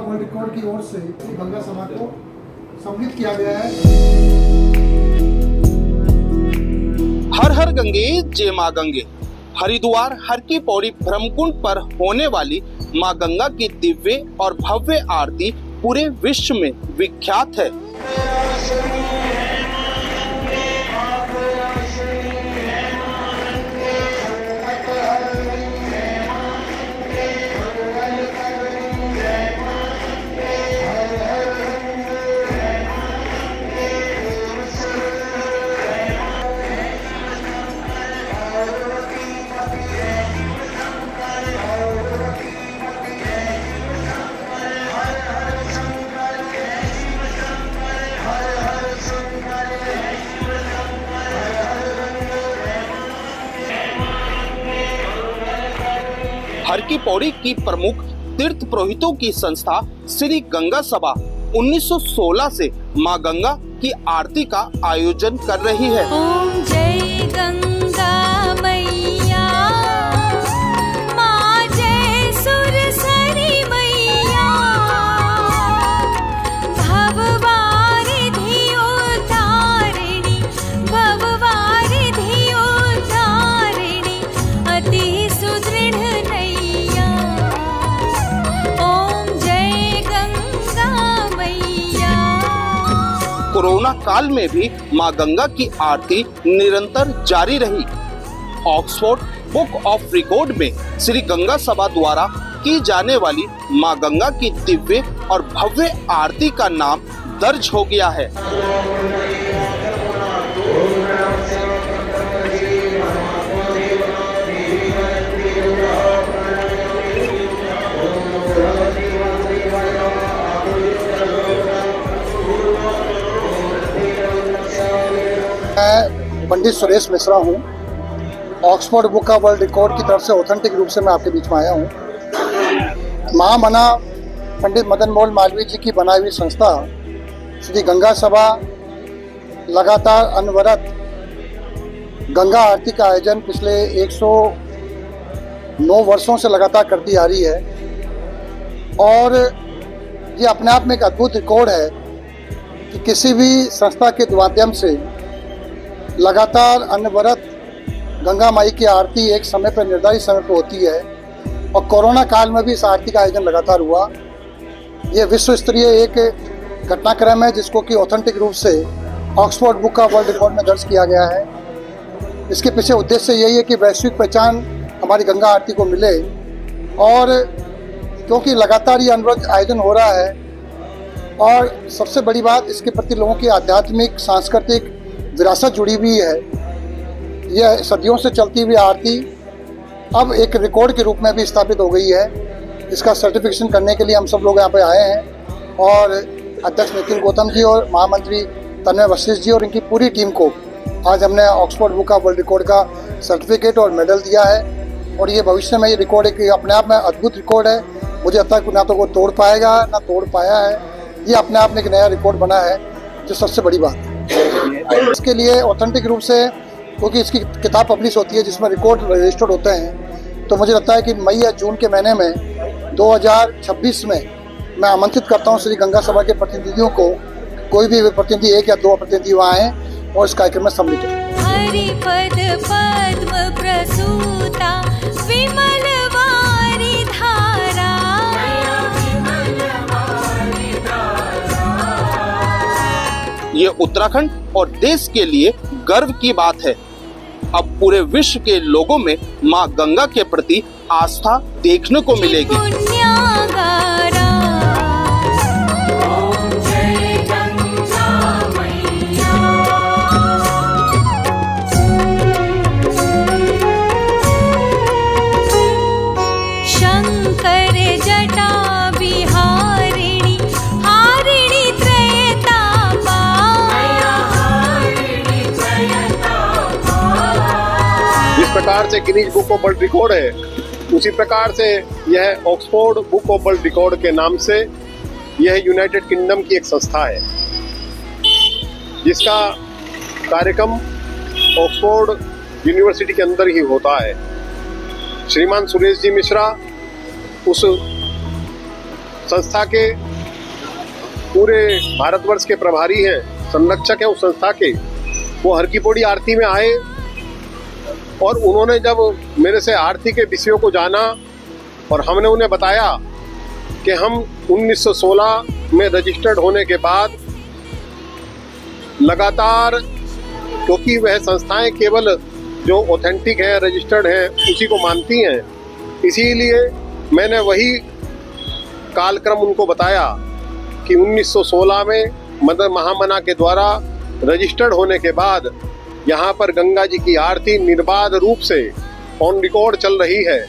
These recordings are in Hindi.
वर्ल्ड रिकॉर्ड की ओर से गंगा सभा को सम्मिलित किया गया है। हर हर गंगे जय मां गंगे। हरिद्वार हर की पौड़ी ब्रह्मकुंड पर होने वाली मां गंगा की दिव्य और भव्य आरती पूरे विश्व में विख्यात है। हर की पौड़ी की प्रमुख तीर्थ पुरोहितों की संस्था श्री गंगा सभा 1916 से मां गंगा की आरती का आयोजन कर रही है। ओम जय गंगा मैया, मां जय सुरसरी मैया, भववारिधि उद्धारिणी, भववारिधि उद्धारिणी, अति सुदृढ़ नैया। ओम जय गंगा मैया। कोरोना काल में भी मां गंगा की आरती निरंतर जारी रही। ऑक्सफोर्ड बुक ऑफ रिकॉर्ड में श्री गंगा सभा द्वारा की जाने वाली मां गंगा की दिव्य और भव्य आरती का नाम दर्ज हो गया है। मैं पंडित सुरेश मिश्रा हूँ। Oxford book of world record की तरफ से ऑथेंटिक रूप से मैं आपके बीच में आया हूँ। महामना पंडित मदन मोहन मालवीय जी की बनाई हुई संस्था श्री गंगा सभा लगातार अनवरत गंगा आरती का आयोजन पिछले 109 वर्षों से लगातार करती आ रही है और ये अपने आप में एक अद्भुत रिकॉर्ड है कि किसी भी संस्था के माध्यम से लगातार अनवरत गंगा माई की आरती एक समय पर निर्धारित समय पर होती है और कोरोना काल में भी इस आरती का आयोजन लगातार हुआ। ये विश्व स्तरीय एक घटनाक्रम है जिसको कि ऑथेंटिक रूप से Oxford book of world record में दर्ज किया गया है। इसके पीछे उद्देश्य यही है कि वैश्विक पहचान हमारी गंगा आरती को मिले और क्योंकि लगातार ये अनवरत आयोजन हो रहा है और सबसे बड़ी बात इसके प्रति लोगों की आध्यात्मिक सांस्कृतिक विरासत जुड़ी हुई है। यह सदियों से चलती हुई आरती अब एक रिकॉर्ड के रूप में भी स्थापित हो गई है। इसका सर्टिफिकेशन करने के लिए हम सब लोग यहाँ पे आए हैं और अध्यक्ष नितिन गौतम जी और महामंत्री तन्मय वशिष्ठ जी और इनकी पूरी टीम को आज हमने Oxford book of world record का सर्टिफिकेट और मेडल दिया है और ये भविष्य में ये रिकॉर्ड एक अपने आप में अद्भुत रिकॉर्ड है। मुझे अब तक ना तो वो तोड़ पाएगा ना तोड़ पाया है। ये अपने आप में एक नया रिकॉर्ड बना है जो सबसे बड़ी बात है। इसके लिए ऑथेंटिक रूप से क्योंकि इसकी किताब पब्लिश होती है जिसमें रिकॉर्ड रजिस्टर्ड होते हैं तो मुझे लगता है कि मई या जून के महीने में 2026 में मैं आमंत्रित करता हूं श्री गंगा सभा के प्रतिनिधियों को, कोई भी प्रतिनिधि 1 या 2 प्रतिनिधि वहाँ आए और इस कार्यक्रम में सम्मिलित हो। हरिपद पद्म प्रसूता विमल वारी धारा, ये उत्तराखंड और देश के लिए गर्व की बात है। अब पूरे विश्व के लोगों में मां गंगा के प्रति आस्था देखने को मिलेगी। पुण्यागारा। ओम जय गंगा मैया। शंकर जटा विहारिणी, हारिणी त्रयतापा, जिस प्रकार से Guinness book of world record है उसी प्रकार से यह Oxford book of world record के नाम से यह यूनाइटेड किंगडम की एक संस्था है जिसका कार्यक्रम ऑक्सफोर्ड यूनिवर्सिटी के अंदर ही होता है। श्रीमान सुरेश जी मिश्रा उस संस्था के पूरे भारतवर्ष के प्रभारी हैं, संरक्षक हैं उस संस्था के, वो हर की पौड़ी आरती में आए और उन्होंने जब मेरे से आरती के विषयों को जाना और हमने उन्हें बताया कि हम 1916 में रजिस्टर्ड होने के बाद लगातार, क्योंकि वह संस्थाएं केवल जो ऑथेंटिक है, रजिस्टर्ड है, उसी को मानती हैं, इसीलिए मैंने वही कालक्रम उनको बताया कि 1916 में मदर महामना के द्वारा रजिस्टर्ड होने के बाद यहाँ पर गंगा जी की आरती निर्बाध रूप से ऑन रिकॉर्ड चल रही है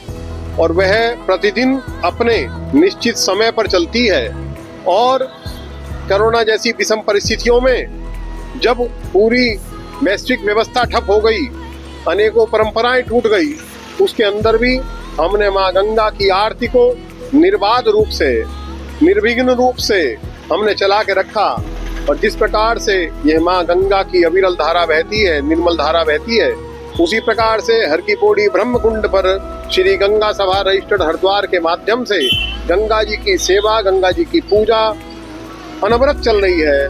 और वह प्रतिदिन अपने निश्चित समय पर चलती है। और कोरोना जैसी विषम परिस्थितियों में जब पूरी वैश्विक व्यवस्था ठप हो गई, अनेकों परंपराएं टूट गई, उसके अंदर भी हमने माँ गंगा की आरती को निर्बाध रूप से, निर्विघ्न रूप से हमने चला के रखा। और जिस प्रकार से यह माँ गंगा की अविरल धारा बहती है, निर्मल धारा बहती है, उसी प्रकार से हर की पौड़ी ब्रह्म कुंड पर श्री गंगा सभा रजिस्टर्ड हरिद्वार के माध्यम से गंगा जी की सेवा, गंगा जी की पूजा अनवरत चल रही है,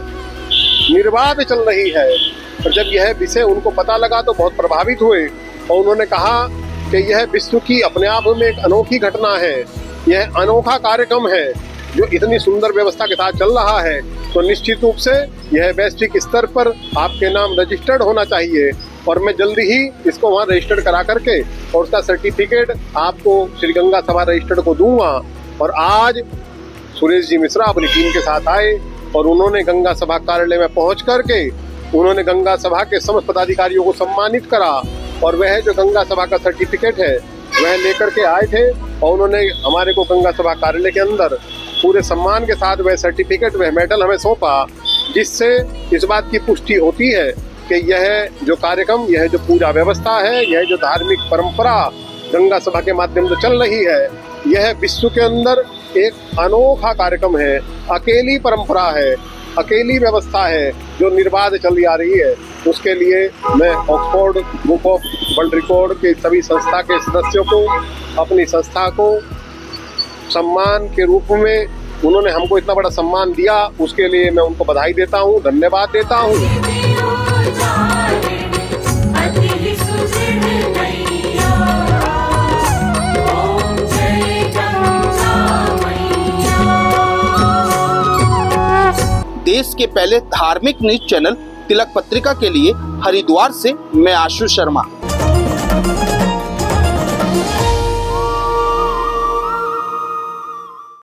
निर्बाध चल रही है। और जब यह विषय उनको पता लगा तो बहुत प्रभावित हुए और उन्होंने कहा कि यह विश्व की अपने आप में एक अनोखी घटना है, यह अनोखा कार्यक्रम है जो इतनी सुंदर व्यवस्था के साथ चल रहा है, तो निश्चित रूप से यह वैश्विक स्तर पर आपके नाम रजिस्टर्ड होना चाहिए। और मैं जल्दी ही इसको वहाँ रजिस्टर्ड करा करके और उसका सर्टिफिकेट आपको श्री गंगा सभा रजिस्टर्ड को दूंगा। और आज सुरेश जी मिश्रा अपनी टीम के साथ आए और उन्होंने गंगा सभा कार्यालय में पहुंच करके उन्होंने गंगा सभा के समस्त पदाधिकारियों को सम्मानित करा और वह जो गंगा सभा का सर्टिफिकेट है वह लेकर के आए थे और उन्होंने हमारे को गंगा सभा कार्यालय के अंदर पूरे सम्मान के साथ वह सर्टिफिकेट, वह मेडल हमें सौंपा, जिससे इस बात की पुष्टि होती है कि यह जो कार्यक्रम, यह जो पूजा व्यवस्था है, यह जो धार्मिक परंपरा गंगा सभा के माध्यम से चल रही है, यह विश्व के अंदर एक अनोखा कार्यक्रम है, अकेली परंपरा है, अकेली व्यवस्था है जो निर्बाध चली आ रही है। उसके लिए मैं Oxford book of world record के सभी संस्था के सदस्यों को, अपनी संस्था को सम्मान के रूप में उन्होंने हमको इतना बड़ा सम्मान दिया, उसके लिए मैं उनको बधाई देता हूँ, धन्यवाद देता हूँ। देश के पहले धार्मिक न्यूज चैनल तिलक पत्रिका के लिए हरिद्वार से मैं आशु शर्मा।